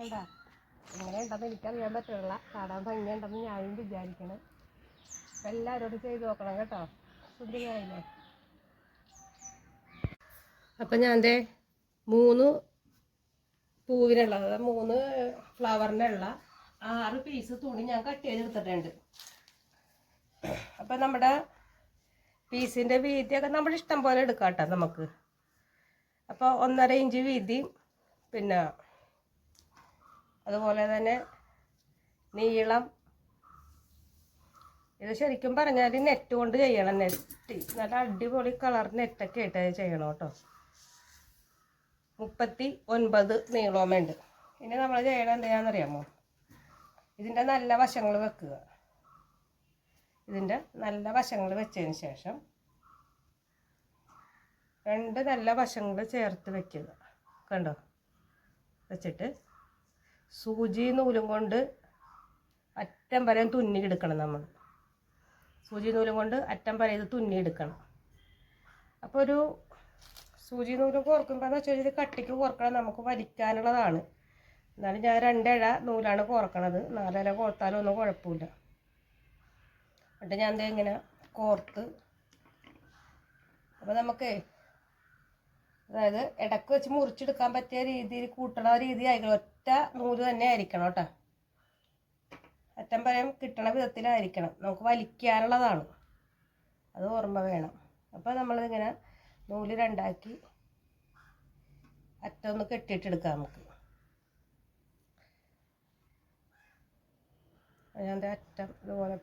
കണ്ടാ എങ്ങനെ ഉണ്ടെന്ന് എനിക്കറിയാൻ പറ്റില്ല. കാണാൻ ഭംഗിയുണ്ടെന്ന് ഞാനും വിചാരിക്കണം. അപ്പം എല്ലാവരോടും ചെയ്ത് നോക്കണം കേട്ടോ. സുന്ദരിയായില്ലേ? അപ്പം ഞാൻ ദേ 3 പൂവിനുള്ള, അതായത് 3 ഫ്ലവറിനുള്ള 6 പീസ് തുണി ഞാൻ കട്ട് ചെയ്തെടുത്തിട്ടുണ്ട്. അപ്പം നമ്മുടെ പീസിൻ്റെ വീതിയൊക്കെ നമ്മുടെ ഇഷ്ടം പോലെ എടുക്കാം കേട്ടോ നമുക്ക്. അപ്പോൾ 1.5 ഇഞ്ച് വീതിയും പിന്നെ അതുപോലെ തന്നെ നീളം. ഇത് ശരിക്കും പറഞ്ഞാൽ നെറ്റ് കൊണ്ട് ചെയ്യണം. നെറ്റ് നല്ല അടിപൊളി കളർ നെറ്റൊക്കെ ആയിട്ട് ചെയ്യണം കേട്ടോ. 39 നീളവും ഉണ്ട്. ഇനി നമ്മൾ ചെയ്യണം എന്താണെന്നറിയാമോ? ഇതിൻ്റെ നല്ല വശങ്ങൾ വെക്കുക. ഇതിൻ്റെ നല്ല വശങ്ങൾ വെച്ചതിന് ശേഷം 2 നല്ല വശങ്ങൾ ചേർത്ത് വെക്കുക. കണ്ടോ? വെച്ചിട്ട് സൂചി നൂലും കൊണ്ട് അറ്റം വരെ തുന്നിയെടുക്കണം. നമ്മൾ സൂചി നൂലും കൊണ്ട് അറ്റം വരെ ഇത് തുന്നിയെടുക്കണം. അപ്പോൾ ഒരു സൂചി നൂലും കോർക്കുമ്പോൾ എന്ന് വെച്ചാൽ ഇത് കട്ടിക്ക് കോർക്കണം, നമുക്ക് വലിക്കാനുള്ളതാണ്. എന്നാലും ഞാൻ 2 ഇഴ നൂലാണ് കോർക്കണത്. 4 ഇല കോർത്താലും ഒന്നും കുഴപ്പമില്ല. എന്നിട്ട് ഞാൻ എന്താ ഇങ്ങനെ കോർത്ത്, അപ്പോൾ നമുക്ക് അതായത് ഇടയ്ക്ക് വെച്ച് മുറിച്ചെടുക്കാൻ പറ്റിയ രീതിയിൽ കൂട്ടണ രീതി ആയിരിക്കണം. ഒറ്റ നൂല് തന്നെ ആയിരിക്കണം കേട്ടോ. അറ്റം വരെ കിട്ടണ വിധത്തിലായിരിക്കണം. നമുക്ക് വലിക്കാനുള്ളതാണ്, അത് ഓർമ്മ വേണം. അപ്പോൾ നമ്മളിങ്ങനെ നൂല് 2ആക്കി അറ്റം ഒന്ന് കെട്ടിയിട്ടെടുക്കാം നമുക്ക്. ഞാൻ അറ്റം ഇതുപോലെ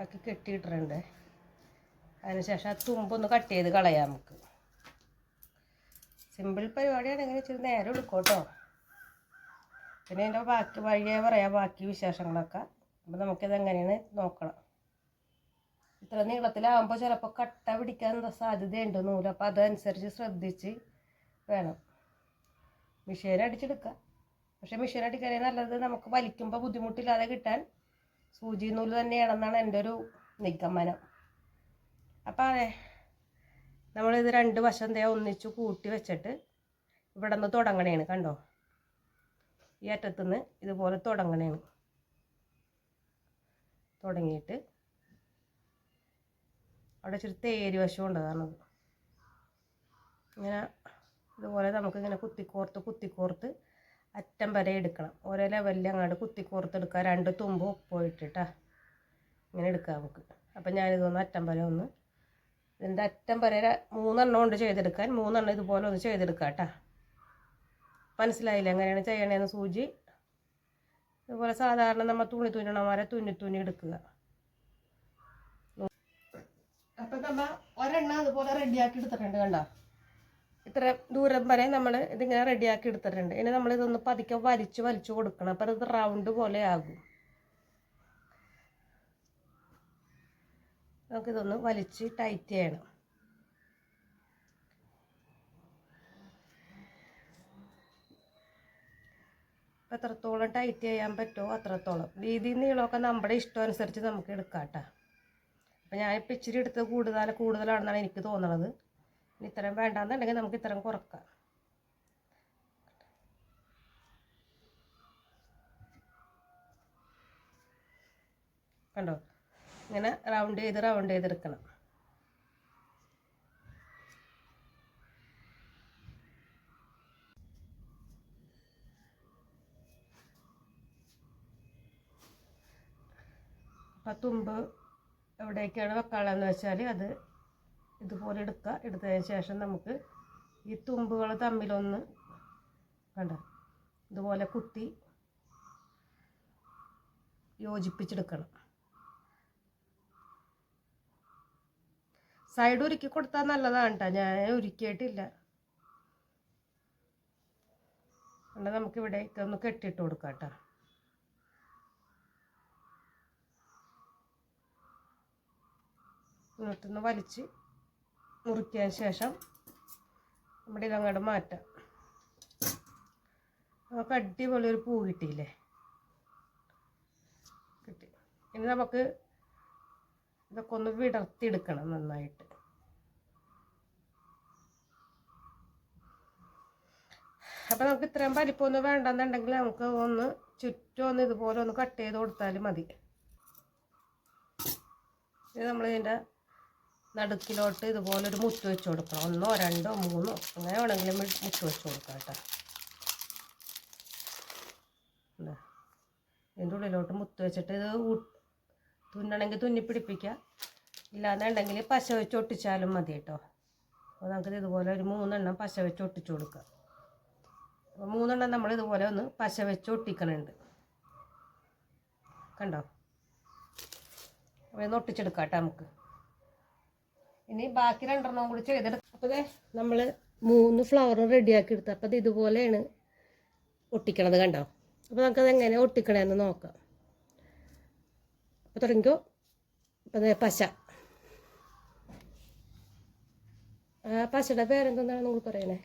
ആക്കി കെട്ടിയിട്ടിട്ടുണ്ട്. അതിനുശേഷം ആ തുമ്പൊന്ന് കട്ട് ചെയ്ത് കളയാം നമുക്ക്. സിമ്പിൾ പരിപാടിയാണെങ്കിൽ ഇച്ചിരി നേരം എടുക്കും കേട്ടോ. പിന്നെ അതിൻ്റെ ബാക്കി വഴിയേ പറയാം, ബാക്കി വിശേഷങ്ങളൊക്കെ. അപ്പോൾ നമുക്കിത് എങ്ങനെയാണ് നോക്കണം. ഇത്ര നീളത്തിലാകുമ്പോൾ ചിലപ്പോൾ കട്ട പിടിക്കാൻ സാധ്യതയുണ്ട് നൂല്. അപ്പോൾ അതനുസരിച്ച് ശ്രദ്ധിച്ച് വേണം. മെഷീൻ അടിച്ചെടുക്കുക. പക്ഷേ മെഷീൻ അടിക്കാനേ നല്ലത്. നമുക്ക് വലിക്കുമ്പോൾ ബുദ്ധിമുട്ടില്ലാതെ കിട്ടാൻ സൂചി നൂല് തന്നെയാണെന്നാണ് എൻ്റെ ഒരു നിഗമനം. അപ്പോൾ അതെ, നമ്മളിത് 2 വശം ഒന്നിച്ച് കൂട്ടി വെച്ചിട്ട് ഇവിടെ നിന്ന് തുടങ്ങണേണ്. കണ്ടോ? ഈ അറ്റത്തുനിന്ന് ഇതുപോലെ തുടങ്ങണേണ്. തുടങ്ങിയിട്ട് അവിടെ ഇച്ചിരി തേര് വശം ഉണ്ട്, അതാണത്. ഇങ്ങനെ ഇതുപോലെ നമുക്കിങ്ങനെ കുത്തിക്കോർത്ത് അറ്റം വരെ എടുക്കണം. ഓരോ ലെവലിൽ അങ്ങോട്ട് കുത്തിക്കോർത്തെടുക്കുക. 2 തുമ്പ് ഒപ്പമിട്ടിട്ടാ ഇങ്ങനെ എടുക്കുക നമുക്ക്. അപ്പം ഞാനിതൊന്ന് അറ്റം വരെ ഒന്ന്, ഇതിൻ്റെ അറ്റം വരെ 3 എണ്ണം ഉണ്ട് ചെയ്തെടുക്കാൻ. 3 എണ്ണം ഇതുപോലെ ഒന്ന് ചെയ്തെടുക്കാം കേട്ടോ. മനസ്സിലായില്ല എങ്ങനെയാണ് ചെയ്യണേന്ന്? സൂചി ഇതുപോലെ സാധാരണ നമ്മൾ തുണി തുന്നണമാരെ തുന്നി എടുക്കുക. അപ്പം നമ്മൾ ഒരെണ്ണം അതുപോലെ റെഡിയാക്കി എടുത്തിട്ടുണ്ട്. കണ്ടോ? ഇത്ര ദൂരം വരെ നമ്മൾ ഇതിങ്ങനെ റെഡിയാക്കി എടുത്തിട്ടുണ്ട്. ഇനി നമ്മളിതൊന്ന് പതുക്കെ വലിച്ചു കൊടുക്കണം. അപ്പം ഇത് റൗണ്ട് പോലെ ആകും. നമുക്കിതൊന്ന് വലിച്ച് ടൈറ്റ് ചെയ്യണം. എത്രത്തോളം ടൈറ്റ് ചെയ്യാൻ പറ്റുമോ അത്രത്തോളം. വീതി നീളമൊക്കെ നമ്മുടെ ഇഷ്ടം അനുസരിച്ച് നമുക്ക് എടുക്കാം കേട്ടോ. അപ്പം ഞാനിപ്പോൾ ഇച്ചിരി എടുത്ത് കൂടുതലാണെന്നാണ് എനിക്ക് തോന്നുന്നത്. ഇത്രയും വേണ്ടാന്നുണ്ടെങ്കിൽ നമുക്ക് ഇത്രയും കുറക്കാം. കണ്ടോ? ഇങ്ങനെ റൗണ്ട് ചെയ്തെടുക്കണം. അപ്പം തുമ്പ് എവിടേക്കാണ് വെക്കാനുള്ളതെന്ന് വെച്ചാൽ അത് ഇതുപോലെ എടുക്കുക. എടുത്തതിന് ശേഷം നമുക്ക് ഈ തുമ്പുകൾ തമ്മിലൊന്ന് കണ്ടോ ഇതുപോലെ കുത്തി യോജിപ്പിച്ചെടുക്കണം. സൈഡ് ഉരുക്കി കൊടുത്താൽ നല്ലതാണ് കേട്ടോ. ഞാൻ ഉരുക്കിയിട്ടില്ല. അതുകൊണ്ട് നമുക്കിവിടേക്ക് ഒന്ന് കെട്ടിയിട്ട് കൊടുക്കാം കേട്ടോ. എന്നിട്ടൊന്ന് വലിച്ച് മുറിക്കിയതിന് ശേഷം നമ്മുടെ ഇതങ്ങോട്ട് മാറ്റാം. നമുക്ക് അടിപൊളി ഒരു പൂ കിട്ടിയില്ലേ? കിട്ടി. ഇനി നമുക്ക് ഇതൊക്കെ ഒന്ന് വിടർത്തിയെടുക്കണം നന്നായിട്ട്. അപ്പോൾ നമുക്ക് ഇത്രയും വലിപ്പമൊന്നും വേണ്ടെന്നുണ്ടെങ്കിൽ നമുക്ക് ഒന്ന് ചുറ്റും ഒന്ന് ഇതുപോലെ ഒന്ന് കട്ട് ചെയ്ത് കൊടുത്താലും മതി. ഇത് നമ്മളിതിൻ്റെ നടുക്കിലോട്ട് ഇതുപോലെ ഒരു മുത്ത് വെച്ച് കൊടുക്കണം. 1 2 3 അങ്ങനെ വേണമെങ്കിലും മുത്ത് വെച്ച് കൊടുക്കാം കേട്ടോ. ഇതിൻ്റെ ഉള്ളിലോട്ട് മുത്ത് വെച്ചിട്ട് ഇത് തുന്നണമെങ്കിൽ തുന്നിപ്പിടിപ്പിക്കുക, ഇല്ലാന്നുണ്ടെങ്കിൽ പശ വെച്ച് ഒട്ടിച്ചാലും മതി കേട്ടോ. അപ്പോൾ നമുക്കിത് ഇതുപോലെ ഒരു 3 എണ്ണം പശ വെച്ച് ഒട്ടിച്ചു കൊടുക്കാം. അപ്പോൾ 3 എണ്ണം നമ്മൾ ഇതുപോലെ ഒന്ന് പശ വെച്ച് ഒട്ടിക്കണുണ്ട്, കണ്ടോ. അപ്പോൾ ഇതൊന്ന് ഒട്ടിച്ചെടുക്കാം കേട്ടോ നമുക്ക്. ഇനി ബാക്കി 2 എണ്ണം കൂടി ചെയ്തെടുക്കാം. അപ്പോൾ ഇതേ നമ്മൾ 3 ഫ്ലവറും റെഡിയാക്കി എടുത്തു. അപ്പോൾ ഇത് ഇതുപോലെയാണ് ഒട്ടിക്കണത്, കണ്ടോ. അപ്പോൾ നമുക്കത് എങ്ങനെ ഒട്ടിക്കണമെന്ന് നോക്കാം. അപ്പോൾ തുടങ്ങിക്കോ. അപ്പോൾ അതേ പശ, പശയുടെ പേരെന്താണ് നിങ്ങൾ പറയണേ?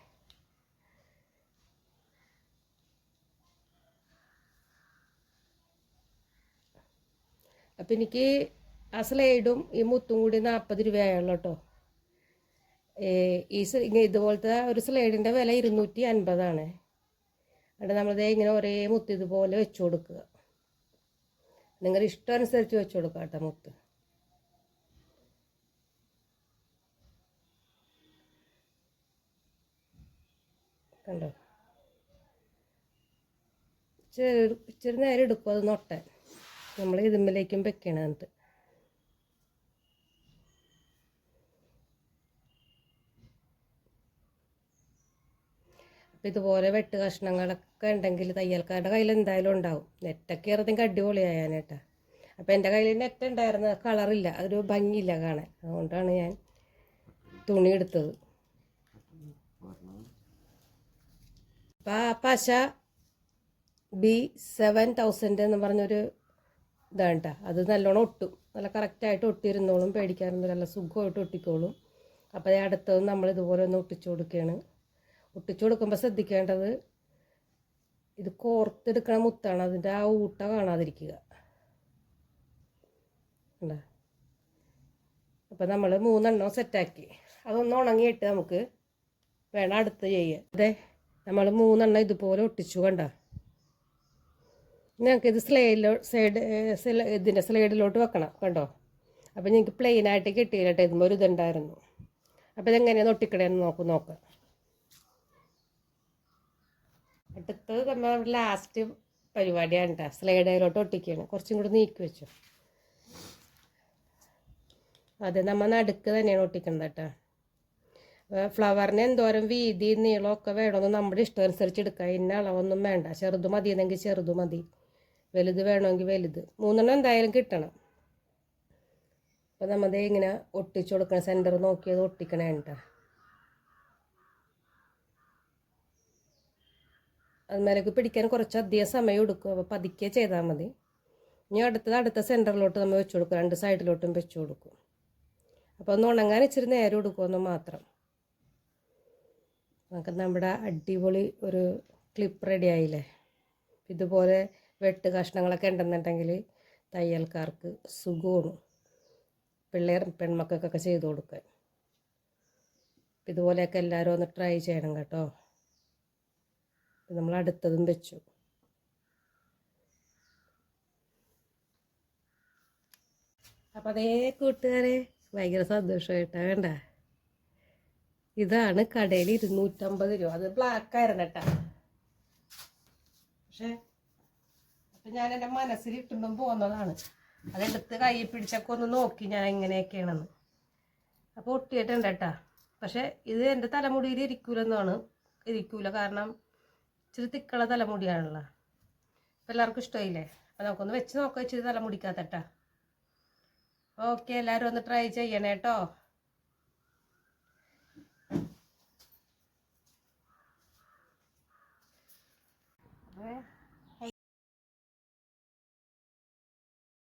അപ്പം എനിക്ക് ആ സ്ലൈഡും ഈ മുത്തും കൂടി 40 രൂപയായുള്ളൂ കേട്ടോ. ഇതുപോലത്തെ ഒരു സ്ലൈഡിൻ്റെ വില 250 അവിടെ നമ്മളിത് ഇങ്ങനെ ഒരേ മുത്ത് ഇതുപോലെ വെച്ച് കൊടുക്കുക. നിങ്ങളുടെ ഇഷ്ടം അനുസരിച്ച് വെച്ച് കൊടുക്കുക കേട്ടോ മുത്ത്. കണ്ടോ, ഇച്ചിരി നേരം എടുക്കും അത് നൊട്ടാൻ. നമ്മൾ ഇതിന്മേലേക്കും വെക്കണം. എന്നിട്ട് അപ്പോൾ ഇതുപോലെ വെട്ട് കഷ്ണങ്ങളൊക്കെ ഉണ്ടെങ്കിൽ തയ്യൽക്കാരുടെ കയ്യിൽ എന്തായാലും ഉണ്ടാവും. നെറ്റൊക്കെ ഇറങ്ങി അടിപൊളിയായാനേട്ടാ. അപ്പോൾ എൻ്റെ കയ്യിൽ നെറ്റ് ഉണ്ടായിരുന്ന കളറില്ല, അതൊരു ഭംഗിയില്ല കാണാൻ. അതുകൊണ്ടാണ് ഞാൻ തുണി എടുത്തത്. അപ്പോൾ ആ പശ B7000 എന്ന് പറഞ്ഞൊരു ഇതാണ് കേട്ടോ. അത് നല്ലോണം ഒട്ടും, നല്ല കറക്റ്റായിട്ട് ഒട്ടിയിരുന്നോളും, പേടിക്കാറൊന്നും, നല്ല സുഖമായിട്ട് ഒട്ടിക്കോളും. അപ്പോൾ അടുത്തത് നമ്മൾ ഇതുപോലെ ഒന്ന് ഒട്ടിച്ചു കൊടുക്കുകയാണ്. ഒട്ടിച്ചു കൊടുക്കുമ്പോൾ ശ്രദ്ധിക്കേണ്ടത് ഇത് കോർത്തെടുക്കണ മുത്താണ്, അതിൻ്റെ ആ ഊട്ട കാണാതിരിക്കുക. ഉണ്ടോ. അപ്പോൾ നമ്മൾ 3 എണ്ണം സെറ്റാക്കി. അതൊന്ന് ഉണങ്ങിയിട്ട് നമുക്ക് വേണം അടുത്ത് ചെയ്യുക. അതെ, നമ്മൾ 3 എണ്ണം ഇതുപോലെ ഒട്ടിച്ചു, കണ്ട. ഞങ്ങൾക്കിത് ഇതിൻ്റെ സ്ലൈഡിലോട്ട് വെക്കണം, കണ്ടോ. അപ്പോൾ ഞങ്ങൾക്ക് പ്ലെയിനായിട്ട് കിട്ടിയില്ല കേട്ടോ. ഇതുമ്പോൾ ഒരു ഇതുണ്ടായിരുന്നു. അപ്പോൾ ഇതെങ്ങനെയാണ് ഒട്ടിക്കണേന്ന് നോക്കാം. അടുത്ത് നമ്മൾ ലാസ്റ്റ് പരിപാടിയാണ് കേട്ടോ. സ്ലൈഡിലോട്ട് ഒട്ടിക്കുകയാണ്. കുറച്ചും കൂടി നീക്കി വെച്ചു. അതെ, നമ്മൾ നടുക്ക് തന്നെയാണ് ഒട്ടിക്കുന്നത് കേട്ടോ. ഫ്ലവറിന് എന്തോരം വീതി നീളമൊക്കെ വേണമെന്ന് നമ്മുടെ ഇഷ്ടം അനുസരിച്ച് എടുക്കുക. ഇന്ന അളവൊന്നും വേണ്ട. ചെറുത് മതിയെന്നെങ്കിൽ ചെറുത് മതി, വലുത് വേണമെങ്കിൽ വലുത്. 3 എണ്ണം എന്തായാലും കിട്ടണം. അപ്പോൾ നമ്മൾ ഇങ്ങനെ ഒട്ടിച്ചു കൊടുക്കണം. സെൻറ്റർ നോക്കിയത് ഒട്ടിക്കണേ കേട്ടോ. അതുമേലേക്ക് പിടിക്കാൻ കുറച്ചധികം സമയം എടുക്കും. അപ്പോൾ പതുക്കെ ചെയ്താൽ മതി. ഇനി അടുത്ത സെൻറ്ററിലോട്ട് നമ്മൾ വെച്ച് കൊടുക്കും. 2 സൈഡിലോട്ടും വെച്ച് കൊടുക്കും. അപ്പോൾ ഒന്ന് ഉണങ്ങാൻ ഇച്ചിരി നേരം എടുക്കുമെന്ന് മാത്രം. നമുക്ക് നമ്മുടെ അടിപൊളി ഒരു ക്ലിപ്പ് റെഡി ആയില്ലേ. ഇതുപോലെ വെട്ട് കഷ്ണങ്ങളൊക്കെ ഉണ്ടെന്നുണ്ടെങ്കിൽ തയ്യൽക്കാർക്ക് സുഖമാണ്, പെൺമക്കൾക്കൊക്കെ ചെയ്ത് കൊടുക്കാൻ. ഇതുപോലെയൊക്കെ എല്ലാവരും ഒന്ന് ട്രൈ ചെയ്യണം കേട്ടോ. നമ്മൾ അടുത്തതും വെച്ചു. അപ്പം അതേ കൂട്ടുകാരെ, ഭയങ്കര സന്തോഷമായിട്ടാ. വേണ്ട, ഇതാണ് കടയിൽ 250 രൂപ. അത് ബ്ലാക്ക് ആയിരുന്നു കേട്ടാ. പക്ഷെ അപ്പം ഞാൻ എൻ്റെ മനസ്സിൽ ഇട്ടുമ്പം പോകുന്നതാണ്. അതെടുത്ത് കൈ പിടിച്ചൊക്കെ ഒന്ന് നോക്കി ഞാൻ എങ്ങനെയൊക്കെയാണെന്ന്. അപ്പോൾ ഒട്ടിയിട്ടുണ്ട് കേട്ടാ. പക്ഷെ ഇത് എൻ്റെ തലമുടിയിൽ ഇരിക്കൂല, കാരണം ഇച്ചിരി തിക്കുള്ള തലമുടിയാണല്ലോ. അപ്പോൾ എല്ലാവർക്കും ഇഷ്ടമായില്ലേ. അപ്പോൾ നമുക്കൊന്ന് വെച്ച് നോക്കാം ഇച്ചിരി തലമുടിക്കാത്തട്ടാ. ഓക്കെ, എല്ലാവരും ഒന്ന് ട്രൈ ചെയ്യണേ കേട്ടോ.